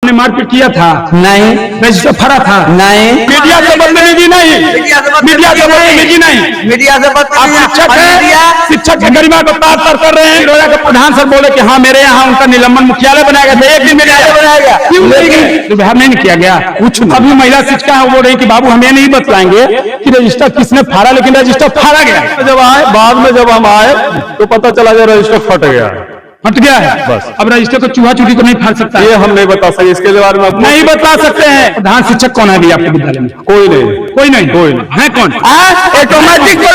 आपने मारपीट किया था? नहीं। रजिस्टर फरा था? नहीं। मीडिया से बदतमीजी नहीं, मीडिया से बदतमीजी नहीं, मीडिया से शिक्षक की गरिमा को ताक कर रहे हैं। लोया के प्रधान सर बोले कि हाँ मेरे यहाँ उनका निलंबन मुख्यालय बनाया गया, एक दिन बनाया गया, क्यों व्यवहार नहीं किया गया? कुछ अभी महिला शिक्षिका है वो बोल रही कि बाबू हमें नहीं बतलाएंगे कि रजिस्टर किसने फाड़ा, लेकिन रजिस्टर फाड़ा गया। जब आए बाद में जब हम आए तो पता चला गया रजिस्टर फट गया है बस। अब रजिस्टर को चूहा चूटी तो नहीं फाड़ सकता, ये हम नहीं बता सकते, इसके बारे में नहीं बता सकते हैं। प्रधान शिक्षक कौन है आपके विद्यालय में? कोई नहीं, कोई नहीं, कोई नहीं है। कौन ऑटोमेटिक है?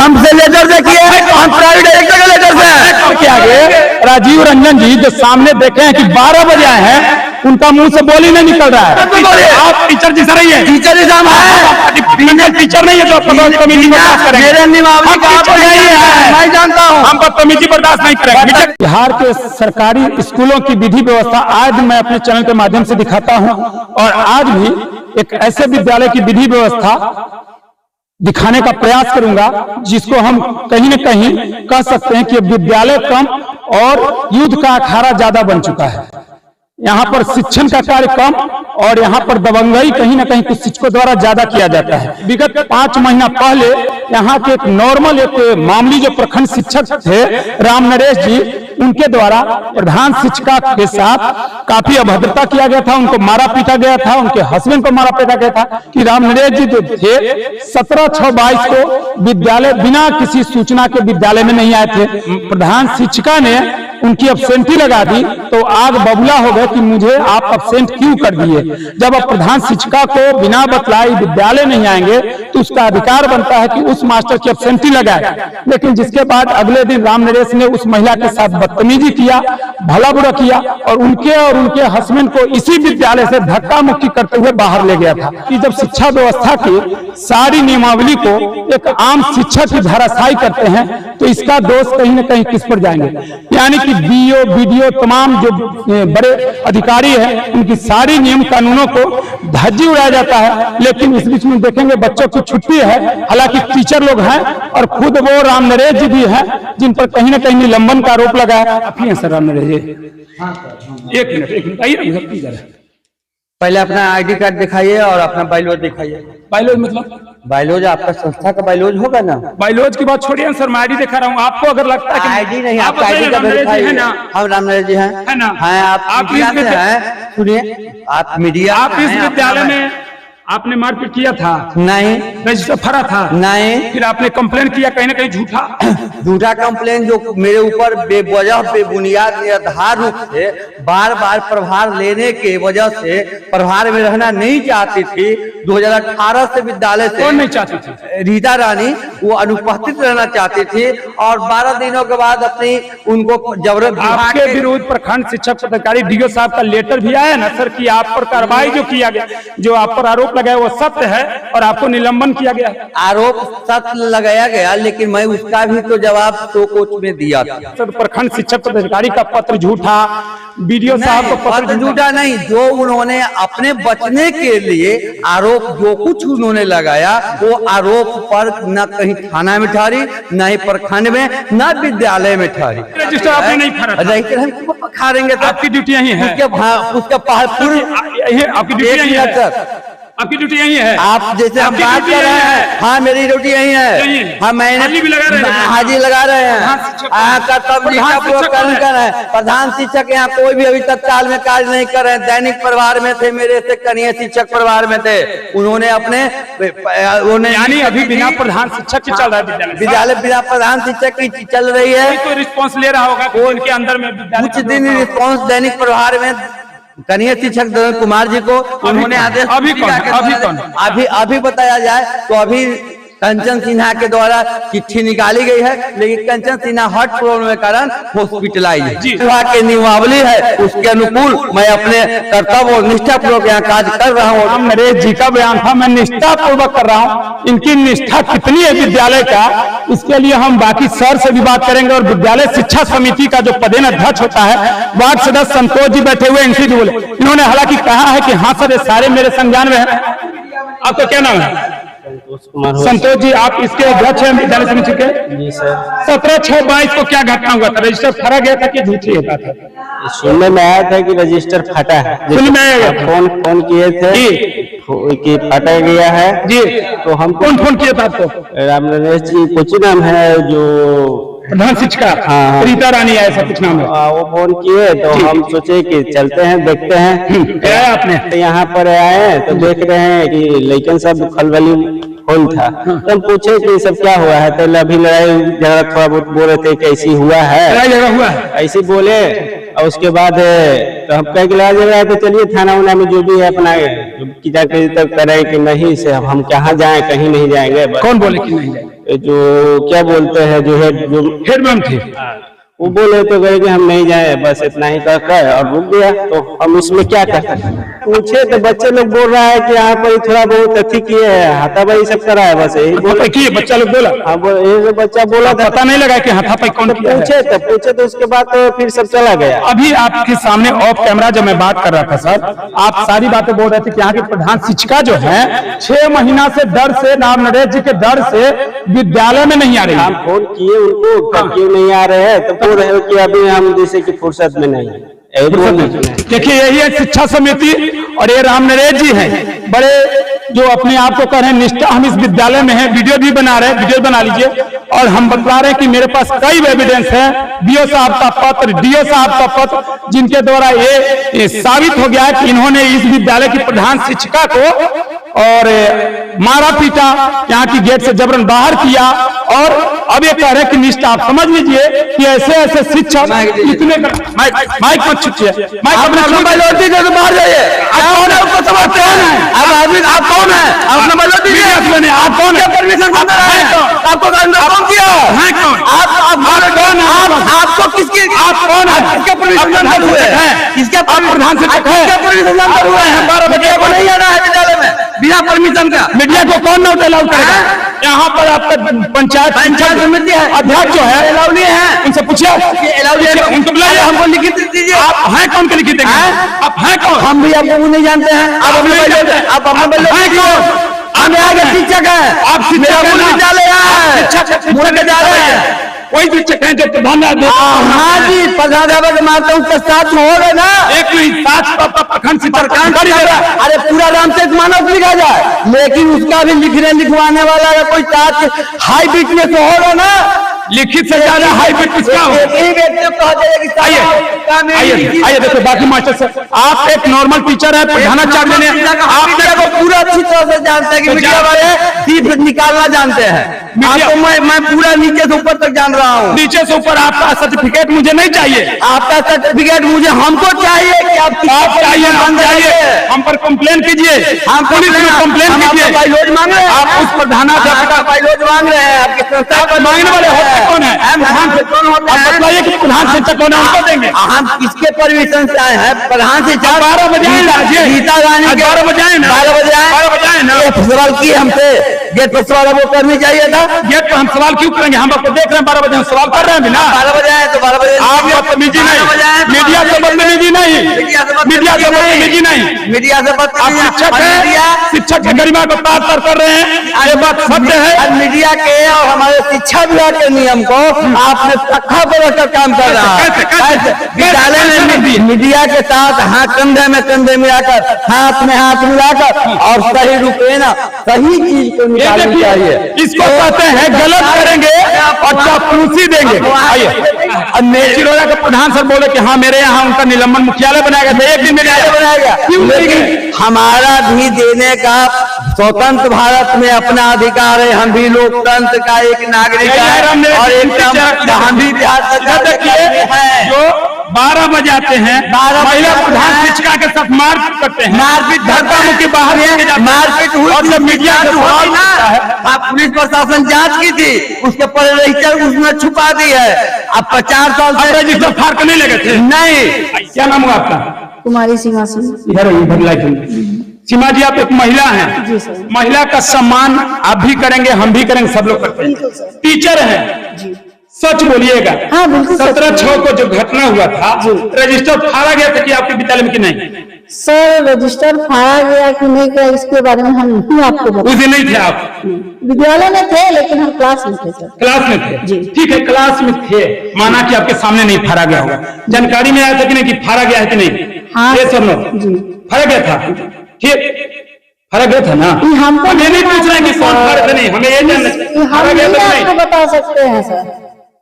हमसे लेटर देखिए, हम प्राइवेट डायरेक्टर के लेटर से क्या आगे राजीव रंजन जी जो सामने देखे हैं कि 12 बजे आए हैं, उनका मुंह से बोली नहीं निकल रहा है। आप टीचर जैसा रही है, टीचर जैसा टीचर नहीं है जो बदतमीजी बर्दाश्त करेंगे। मैं जानता हूँ, हम बदतमीजी बर्दाश्त नहीं करेंगे। बिहार के सरकारी स्कूलों की विधि व्यवस्था आज मैं अपने चैनल के माध्यम से दिखाता हूँ, और आज भी एक ऐसे विद्यालय की विधि व्यवस्था दिखाने का प्रयास करूंगा जिसको हम कहीं न कहीं कह सकते हैं कि विद्यालय कम और युद्ध का अखाड़ा ज्यादा बन चुका है। यहाँ पर शिक्षण का कार्य कम और यहाँ पर दबंगई कहीं ना कहीं कुछ शिक्षकों द्वारा ज्यादा किया जाता है। विगत 5 महीना पहले यहाँ के एक नॉर्मल एक मामूली जो प्रखंड शिक्षक थे राम नरेश जी, उनके द्वारा प्रधान शिक्षिका के साथ काफी अभद्रता किया गया था, उनको मारा पीटा गया था, उनके हस्बैंड को मारा पीटा गया था। कि राम नरेश जी जो थे 17/6/22 को विद्यालय बिना किसी सूचना के विद्यालय में नहीं आए थे। प्रधान शिक्षिका ने उनकी अब्सेंटी लगा दी तो आग बबूला हो गया कि मुझे आप अब्सेंट क्यों कर दिए। जब आप प्रधान शिक्षिका को बिना बतलाए विद्यालय नहीं आएंगे तो उसका अधिकार बनता है कि उस मास्टर की अब्सेंटी लगाए। लेकिन जिसके बाद अगले दिन राम नरेश ने उस महिला के साथ बदतमीजी किया, भला बुरा किया, और उनके हस्बैंड को इसी विद्यालय से धक्का मुक्की करते हुए बाहर ले गया था। कि जब शिक्षा व्यवस्था की सारी नियमावली को एक आम शिक्षक ही धराशायी करते हैं तो इसका दोष कहीं न कहीं किस पर जाएंगे? यानी कि बीओ बीडीओ तमाम जो बड़े अधिकारी हैं उनकी सारी नियम कानूनों को धज्जी उड़ाया जाता है। लेकिन इस बीच में देखेंगे बच्चों की छुट्टी है, हालांकि टीचर लोग हैं और खुद वो राम नरेश जी भी हैं जिन पर कहीं न कहीं निलंबन का आरोप लगा है। आप ही हैं सर राम नरेश जी? एक मिनट आइए, पहले अपना आईडी कार्ड दिखाइए और अपना बायोलॉज दिखाइए। बायोलॉज मतलब? बायोलॉज आपका संस्था का बायोलॉज होगा ना? बायोलॉज की बात छोड़िए सर, मैं आईडी दिखा रहा हूँ। आपको अगर लगता है कि आईडी नहीं, आपका आईडी का दिखाइए। हम राम नरेश जी हैं ना? आप सुनिए, आप मीडिया, आप इस विद्यालय में आपने मारपीट किया था? नहीं। रजिस्टर फरा था? नहीं। फिर आपने कंप्लेन किया कहीं ना कहीं झूठा कंप्लेन जो मेरे ऊपर बेवजह बेबुनियाद निर्धार रूप से बार बार प्रभार लेने के वजह से प्रभार में रहना नहीं चाहती थी। 2018 से विद्यालय से कौन नहीं चाहती थी? रीता रानी, वो अनुपस्थित रहना चाहती थी और 12 दिनों के बाद अपनी उनको जबरदस्ती आपके विरुद्ध प्रखंड शिक्षक पदाधिकारी डीओ साहब का लेटर भी आया ना सर कि आप पर कार्रवाई जो किया गया, जो आप पर आरोप लगाया वो सत्य है और आपको निलंबन किया गया? आरोप सत्य लगाया गया, लेकिन मैं उसका भी तो जवाब तो कोर्ट में दिया था। सर प्रखंड शिक्षक पदाधिकारी का पत्र झूठा, बीडीओ साहब का पत्र झूठा नहीं, जो उन्होंने अपने बचने के लिए आरोप जो कुछ उन्होंने लगाया वो आरोप पर न कहीं थाना में ठहरी, न ही प्रखंड में, न विद्यालय में ठहरी। रजिस्टर आपने नहीं फरा? रजिस्टर हम क्यों खारेंगे? आपकी ड्यूटी यही है? उसके आपकी ड्यूटी यही है सर? आपकी ड्यूटी यही है? आप जैसे हम बात कर रहे हैं, हाँ मेरी ड्यूटी यही है। हाँ मैंने हाजिर लगा रहे हैं, प्रधान शिक्षक यहाँ कोई भी अभी तत्काल में कार्य नहीं कर रहे हैं। दैनिक प्रभार में थे, मेरे से कनीय शिक्षक प्रभार में थे, उन्होंने अपने यानी अभी बिना प्रधान शिक्षक के चल रहा है विद्यालय, बिना प्रधान शिक्षक की चल रही है। कोई रिस्पॉन्स ले रहा होगा उनके अंदर में? कुछ दिन रिस्पॉन्स दैनिक प्रभार में कनीय शिक्षक दर्शन कुमार जी को उन्होंने आदेश अभी बताया जाए तो अभी कंचन सिन्हा के द्वारा चिट्ठी निकाली गई है, लेकिन कंचन सिन्हा हार्ट प्रॉब्लम के कारण हॉस्पिटलाइज के नियमावली है उसके अनुकूल मैं अपने कर्तव्य और निष्ठापूर्वक यहाँ कार्य कर रहा हूँ। राम नरेश जी का बयान था, मैं निष्ठापूर्वक कर रहा हूँ। इनकी निष्ठा कितनी है विद्यालय का, इसके लिए हम बाकी सर से भी बात करेंगे। और विद्यालय शिक्षा समिति का जो पदेन अध्यक्ष होता है वार्ड सदस्य संतोष जी बैठे हुए एनसी जी बोले, इन्होंने हालांकि कहा है कि हाँ सर ये सारे मेरे संज्ञान में है। आपका क्या नाम है? संतोष जी, आप इसके अध्यक्ष हैं विद्यालय समिति के? जी सर। 17/6/22 को क्या घटना हुआ था? रजिस्टर फाड़ा गया था कि झूठी होता था? सुनने में आया था कि रजिस्टर फटा है। सुनने में आया था? फोन किए थे कि फटा गया है जी। तो हम कौन फोन किया था आपको? राम नरेश जी कुछ नाम है जो प्रधान शिक्षिका हाँ। रीता रानी ऐसा कुछ नाम है। वो फोन किए तो हम सोचे कि चलते हैं देखते हैं। क्या है आपने? तो यहाँ पर आए तो देख रहे हैं कि लेकिन सब खलबली फोन था। तो हम पूछे कि सब क्या हुआ है, तो अभी लड़ाई झगड़ा थोड़ा बहुत बोल रहे थे कि ऐसी हुआ है, लड़ाई झगड़ा हुआ है, ऐसे बोले। और उसके बाद तो हम कह के लड़ाई झगड़ा है तो चलिए थाना उना में जो भी है अपना तक करें कि नहीं से हम कहाँ जाए, कहीं नहीं जाएंगे। कौन बोले कि नहीं जाएंगे? जो क्या बोलते हैं जो हेडमैन थे वो बोले तो गए कि हम नहीं जाए, बस इतना ही कहकर और रुक गया। तो हम इसमें क्या कर सकते? पूछे तो बच्चे लोग बोल रहा है कि यहाँ पर थोड़ा बहुत अथी किए है, हाथापाई सब करा है, बस यही बोला कि बच्चा लोग बोला। हाँ ये बच्चा बोला था, पता नहीं लगा कि हाथापाई कौन किया है? पूछे तो उसके बाद तो फिर सब चला गया। अभी आपके सामने ऑफ कैमरा जब मैं बात कर रहा था सर, आप सारी बातें बोल रहे थे कि यहाँ की प्रधान शिक्षिका जो है 6 महीना से डर से, राम नरेश जी के डर से विद्यालय में नहीं आ रही। हम फोन किए उनको क्यों नहीं आ रहे हैं, तो बोल रहे हो कि अभी हम जैसे कि फुर्सत में नहीं है। देखिए यही है शिक्षा समिति और ये राम नरेश जी हैं, बड़े जो अपने आप को कह रहे हैं निष्ठा हम इस विद्यालय में हैं। वीडियो भी बना रहे हैं, वीडियो बना लीजिए। और हम बता रहे हैं कि मेरे पास कई एविडेंस है, बीओ साहब का पत्र, डीओ साहब का पत्र, जिनके द्वारा ये साबित हो गया है कि इन्होंने इस विद्यालय की प्रधान शिक्षिका को और मारा पीटा, यहाँ की गेट से जबरन बाहर किया। और अब ये कह रहे हैं कि निष्ठा, आप समझ लीजिए कि ऐसे ऐसे शिक्षक इतने माइक मत छुटिए, माइक अपना नंबर लौट दीजिए तो बाहर जाइए। आप कौन है? उसको समझते हैं आप कौन है? आप नंबर लौट दीजिए। आप कौन है? परमिशन कौन दे रहा है? आपको कौन किया है? कौन आप कौन है? आपको किसकी, आप कौन है? किसके परमिशन हुए हैं? किसके प्रधान शिक्षक है? किसके परमिशन हुए हैं? 12 बजे को नहीं आना है विद्यालय में बिना परमिशन का। मीडिया को कौन नोट अलाउ करेगा? यहाँ पर आपका पंचायत समिति है अध्यक्ष जो है अलाउ नहीं है, उनसे पूछिए उनको बुलाइए, हमको लिखित दीजिए। आप हैं कौन के लिखित देंगे? आप हैं कौन? हम भी आपको नहीं जानते हैं। आप अपने आप हैं कौन? हमें आगे शिक्षक है, आप विद्यालय है, कोई शिक्षक है जो प्रधान। हाँ जी, प्रधानाध्यापक मानता हूँ, साथ में हो गए ना। एक मिनट, साथ प्रखंड शिक्षक अरे पूरा रामचरित मानस लिखा जाए, लेकिन उसका भी लिखवाने वाला अगर कोई साथ हाई बीट में तो होगा ना। लिखित से ज्यादा हाई बीट किसका हो? आइए देखो बाकी मास्टर सर, आप एक नॉर्मल टीचर है, प्रधानाचार्य ने आप को पूरा अच्छी तरह से जानते हैं कि मीडिया वाले दीप निकालना जानते हैं। आपको मैं पूरा नीचे से ऊपर तक जान रहा हूँ। नीचे से ऊपर आपका सर्टिफिकेट मुझे नहीं चाहिए, आपका सर्टिफिकेट मुझे हमको चाहिए कि आप चाहिए, हम पर कंप्लेन कीजिए, हम पुलिस में कंप्लेन कीजिए। मांग रहे हैं आप उस प्रधानाचार्य का बाइलोज मांग रहे हैं, आपके संस्था मांगने वाले होते कौन है? प्रधान शिक्षक कौन होता है? बताइए कि प्रधान शिक्षक कौन है, उनको देंगे। हम किसके परमिशन से आए हैं? प्रधान शिक्षक 12 बजे रीता रानी के 12 बजे आए ना, 12 बजे आए ना। सवाल किए हमसे, गेट पर सवाल वो करनी चाहिए था। गेट पर हम सवाल क्यों करेंगे? हम आपको देख रहे हैं 12 बजे हम सवाल कर रहे हैं बिना। 12 बजे आए तो 12 बजे आप बदतमीजी नहीं, मीडिया से बदतमीजी नहीं, मीडिया से बदतमीजी नहीं, मीडिया से बदतमीजी। शिक्षक है, शिक्षक की गरिमा को तार कर रहे हैं, ये बात सत्य है। मीडिया के और हमारे शिक्षा विभाग के नियम को आपने पक्का पर काम कर रहा है। विद्यालय में मीडिया के साथ हाथ कंधे में कंधे मिलाकर, हाथ में हाथ मिलाकर और सही रुपये ना सही चीज को निकालनी चाहिए। इसको कहते हैं गलत करेंगे और चापलूसी देंगे। चिरौरा के प्रधान सर बोले कि हाँ मेरे यहाँ उनका निलंबन मुख्यालय बनाया गया था, एक दिन में बनाया गया। लेकिन हमारा भी देने का स्वतंत्र भारत में अपना अधिकार है, हम भी लोकतंत्र का एक नागरिक है और एक हम भी जो 12 बजे आते हैं, महिला प्रधान शिक्षिका के साथ मारपीट करते हैं, मारपीट धक्का मुक्की बाहर मारपीट हुई। और जब मीडिया आप पुलिस प्रशासन जांच की थी, उसके पर रजिस्टर उसने छुपा दी है। अब 50 साल से रजिस्टर फाड़ के नहीं लगे थे। नहीं, क्या नाम हुआ आपका? कुमारी सीमा सिंह। इधर सीमा जी, आप एक महिला हैं। जी सर। महिला का सम्मान आप भी करेंगे, हम भी करेंगे, सब लोग करते हैं। टीचर हैं जी, सच बोलिएगा। हाँ बिल्कुल। 17/6 को जो घटना हुआ था, रजिस्टर फाड़ा गया था कि आपके विद्यालय में कि नहीं? सर रजिस्टर फाड़ा गया कि नहीं गया इसके बारे में हम नहीं आपको बता। उस दिन नहीं थे आप? विद्यालय में थे लेकिन हम क्लास में थे सर। क्लास में थे जी। ठीक है, क्लास में थे, माना कि आपके सामने नहीं फाड़ा गया होगा, जानकारी में आया था कि नहीं कि फाड़ा गया है कि नहीं? हाँ ये सब जी फाड़ा गया था, ठीक फाड़ा गया था ना? हमको हम ये नहीं पूछ रहे हैं कि कौन फाड़ा था, नहीं हमें ये जानना हम नहीं आपको बता सकते हैं सर।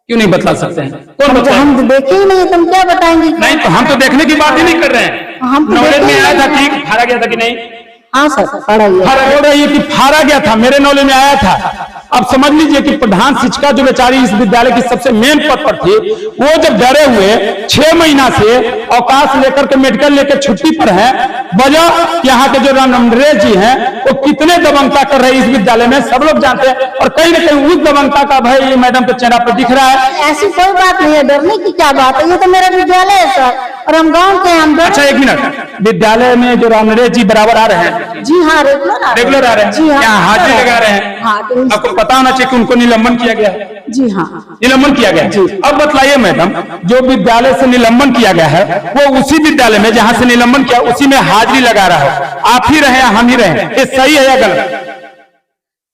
क्यों नहीं बता सकते हैं? कौन तो बताए? हम देखे ही नहीं, तुम क्या बताएंगे? नहीं तो हम तो देखने की बात ही नहीं कर रहे हैं, हम तो नॉलेज में देखे आया था ही ठीक फाड़ा गया था कि नहीं? हाँ सर फाड़ा गया। फाड़ा बोल रही है कि फाड़ा गया था, मेरे नॉलेज में आया था। अब समझ लीजिए कि प्रधान शिक्षिका जो बेचारी इस विद्यालय की सबसे मेन पद पर थी, वो जब डरे हुए 6 महीना से अवकाश लेकर के मेडिकल लेकर छुट्टी पर है, वजह यहाँ के जो नरेश जी हैं वो कितने दबंगता कर रहे हैं इस विद्यालय में सब लोग जानते हैं, और कहीं ना कहीं उस दबंगता का भय ये मैडम के चेहरा पर दिख रहा है। ऐसी कोई बात नहीं है, डरने की क्या बात है, ये तो मेरा विद्यालय है सर और हम गाँव के हैं। अच्छा एक मिनट, विद्यालय में जो नरेश जी बराबर आ रहे हैं? जी हाँ रेगुलर आ रहे हैं। जी हाँ यहाँ हाजिरी लगा रहे हैं? हाँ तो आपको पता होना चाहिए कि उनको निलंबन किया गया है। जी हाँ निलंबन किया गया है। अब बतलाइए मैडम, जो विद्यालय से निलंबन किया गया है वो उसी विद्यालय में जहां से निलंबन किया उसी में हाजिरी लगा रहा है, आप ही रहे या हम ही रहे, ये सही है या गलत?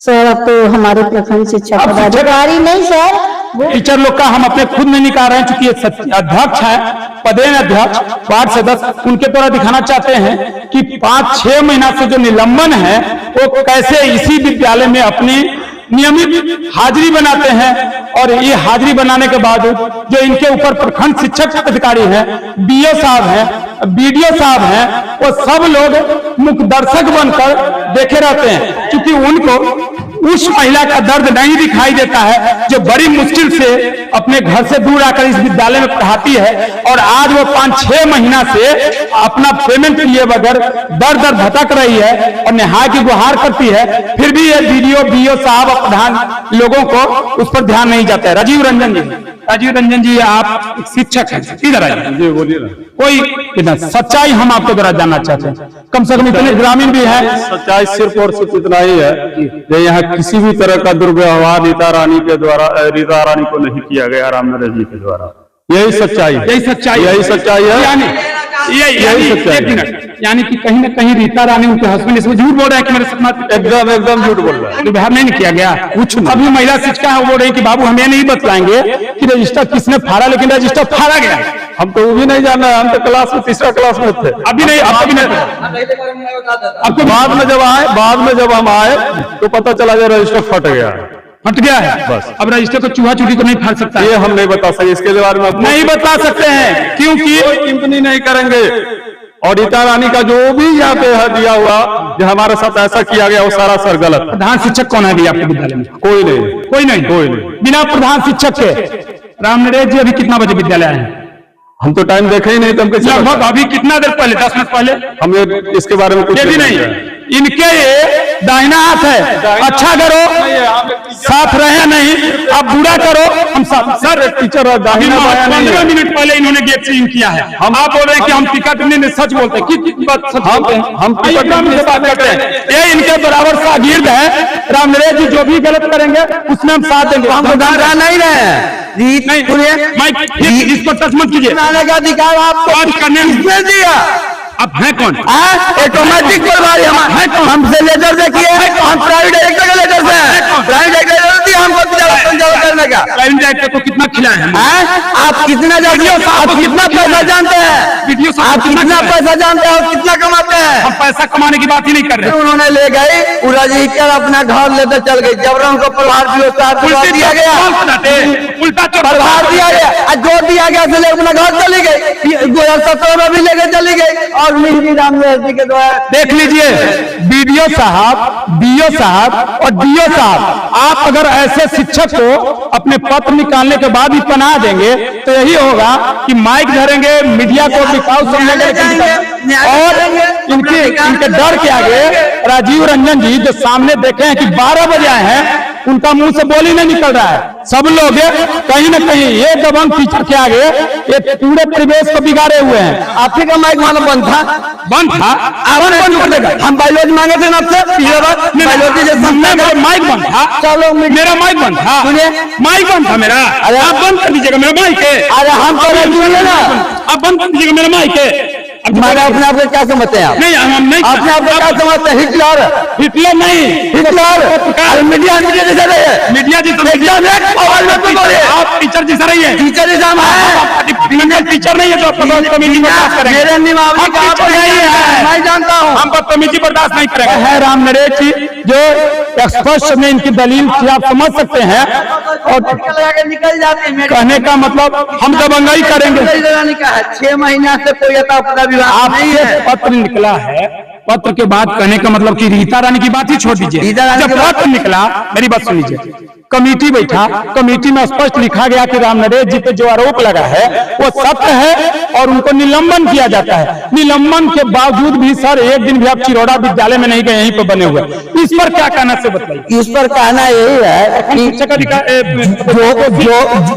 सर अब तो हमारे प्रखंड शिक्षा पदाधिकारी नहीं सर, टीचर लोग का हम अपने खुद नहीं निकाल रहे हैं, चूंकि अध्यक्ष है, पदेन अध्यक्ष वार्ड सदस्य, उनके द्वारा दिखाना चाहते हैं कि 5-6 महीना से जो निलंबन है वो कैसे इसी विद्यालय में अपनी नियमित हाजिरी बनाते हैं। और ये हाजिरी बनाने के बाद जो इनके ऊपर प्रखंड शिक्षक अधिकारी हैं, बीओ साहब हैं, बीडीओ साहब हैं, वो सब लोग मुख्य दर्शक बनकर देखे रहते हैं, क्योंकि उनको उस महिला का दर्द नहीं दिखाई देता है जो बड़ी मुश्किल से अपने घर से दूर आकर इस विद्यालय में पढ़ाती है, और आज वो 5-6 महीना से अपना पेमेंट लिए बगैर दर दर भटक रही है और निहाय की गुहार करती है, फिर भी ये बीडीओ बीओ साहब और प्रधान लोगों को उस पर ध्यान नहीं जाता है। राजीव रंजन जी आप शिक्षक हैं, इधर आइए। जी बोलिए ना। कोई सच्चाई हम आपके द्वारा जानना चाहते हैं, कम से कम इतने ग्रामीण भी है। सच्चाई सिर्फ और सिर्फ इतना ही है कि यहाँ किसी भी तरह का दुर्व्यवहार रीता रानी को नहीं किया गया राम नरेश जी के द्वारा। यही सच्चाई है, यही सच्चाई है। यानी कि कहीं ना कहीं रीता रानी उनके हस्बैंड इसमें झूठ बोल रहे हैं कि मेरे साथ एकदम झूठ बोल रहा है। व्यवहार नहीं किया गया कुछ। अभी महिला शिक्षिका है वो बोल रही कि बाबू हमें नहीं बतलाएंगे कि रजिस्टर किसने फाड़ा, लेकिन रजिस्टर फाड़ा गया। हम तो वो भी नहीं जान रहे, हम तो क्लास में तीसरा क्लास में थे। अभी नहीं, आपको भी नहीं, आपको बाद में जब हम आए तो पता चला कि रजिस्टर फट गया है बस। अब रजिस्टर को चूहा चूटी तो नहीं फाड़ सकता, ये हम नहीं बता सकते, इसके बारे में नहीं बता सकते हैं क्योंकि टिप्पणी नहीं करेंगे। और रीता रानी का जो भी यहाँ पे है दिया हुआ जो हमारे साथ ऐसा किया गया वो सारा सर गलत। प्रधान शिक्षक कौन है अभी आपके विद्यालय में? कोई नहीं। बिना प्रधान शिक्षक के राम नरेश जी अभी कितना बजे विद्यालय आए हैं? हम तो टाइम देखे ही नहीं, तो लगभग अभी कितना देर पहले, 10 मिनट पहले। हमें इसके बारे में कुछ भी नहीं। इनके ये दाहिना हाथ है, अच्छा करो साथ रहे नहीं, अब बुरा करो हम सर टीचर 15 मिनट पहले इन्होंने गेट से इन किया है। आप बोल रहे हैं कि हम टिकट नहीं, सच बोलते हैं कितनी बात सच बोलते हैं, हम टिकट से बात करते हैं। ये इनके बराबर शागिर्द है, राम नरेश जी जो भी गलत करेंगे उसमें हम साथ देंगे। हम नहीं रहे इस पर टच मत कीजिए, का अधिकार आपको करने किसने दिया? अब है कौन? ऑटोमेटिक हमसे लेटर देखिए, हम प्राइवेट डायरेक्टर का लेटर से प्राइवेट डायरेक्टर हमको करने का। प्राइवेट डायरेक्टर को कितना खिलाए हैं? आप कितना जानते हो? आप कितना पैसा जानते हैं? आप कितना पैसा जानते हो? कितना कमाते हैं? हम पैसा कमाने की बात ही नहीं कर रहे। उन्होंने ले गए पूरा जी कर अपना घर लेकर चल गए, जबरन उनको प्रभार दिया गया, उल्टा प्रभार दिया गया, जो दिया गया से अपना घर चली गई, 2017 में भी लेकर चली गई। और राम नरेश जी के द्वारा देख लीजिए, बीडीओ साहब, बीओ साहब और डीओ साहब, आप अगर ऐसे शिक्षक को अपने पत्र निकालने के बाद ही पनाह देंगे तो यही होगा कि माइक धरेंगे, मीडिया को बिकाऊ समझेंगे, और इनके डर के आगे राजीव रंजन जी जो सामने देखे हैं कि 12 बजे आए हैं, उनका मुंह से बोली नहीं निकल रहा है। सब लोग कहीं ना कहीं ये दबंग टीचर के आगे ये पूरे परिवेश को बिगाड़े हुए हैं। आप ही का माइक मानो बंद था बंद कर देगा। हम बायोलॉजी मांगे थे ना आपसे, बायोलॉजी माइक बंद था, चलो मेरा माइक बंद था, माइक बंद था मेरा। अरे आप बंद कर दीजिएगा मेरा माइक है। अरे हम तो ना आप बंद कर दीजिएगा मेरा माइक है। हमारे अपने आप को क्या समझते हैं आप? नहीं हम नहीं अपने आप को क्या समझते हैं? हिटलर हिटलर नहीं, हिटलर मीडिया जैसा रही है, मीडिया जी तो एकदम एक आवाज में तो बोलिए। आप टीचर जैसा रही है, टीचर एग्जाम है, टीचर नहीं है जो बदतमीजी बर्दाश्त करेंगे। मेरे नियमावली का आप नहीं है, मैं जानता हूँ। हम बदतमीजी बर्दाश्त नहीं करेंगे। है राम नरेश जी जो स्पष्ट में इनकी दलील थी, आप समझ सकते हैं। और निकल जाते हैं, कहने का मतलब हम दबंगाई करेंगे। 6 महीना से कोई अपना विवाह नहीं आपसे है। पत्र निकला है, पत्र के बाद कहने का मतलब कि रीता रानी की बात ही छोड़ दीजिए। रीता रानी जब की बात- पत्र निकला, मेरी बात सुन लीजिए, कमेटी बैठा, कमेटी में स्पष्ट लिखा गया कि राम नरेश जी पे जो आरोप लगा है वो सत्य है और उनको निलंबन किया जाता है। निलंबन के बावजूद भी सर एक दिन भी आप चिरौड़ा विद्यालय में नहीं गए, यहीं पे बने हुए। इस पर क्या कहना से बताइए। इस पर कहना यही है कि शिक्षक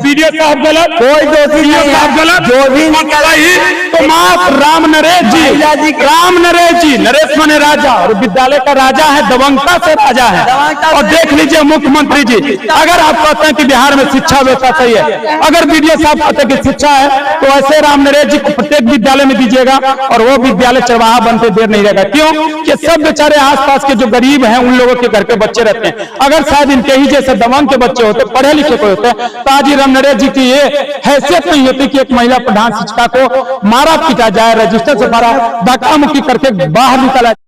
वीडियो साहब गलत, कोई दोषी नहीं साहब है, गलत, जो भी सही तो माफ राम नरेश जी, राम नरेश जी, नरेश माने राजा और विद्यालय का राजा है, दबंगता से राजा है। और देख लीजिए मुख्यमंत्री जी, अगर आप कहते हैं कि बिहार में शिक्षा व्यवस्था सही है, अगर बीडीओ साहब कहते हैं कि शिक्षा है, तो ऐसे राम नरेश जी को प्रत्येक विद्यालय में दीजिएगा और वो विद्यालय चरवाहा बनते देर नहीं रहेगा। क्यों कि सब बेचारे आसपास के जो गरीब हैं उन लोगों के घर के बच्चे रहते हैं। अगर शायद इनके ही जैसे दबंग के बच्चे होते, पढ़े लिखे कोई होते, तो आज राम नरेश जी की ये हैसियत नहीं होती कि एक महिला प्रधान शिक्षिका को मारा पीटा जाए, रजिस्टर से मारा धक्का मुक्की करके बाहर निकाला।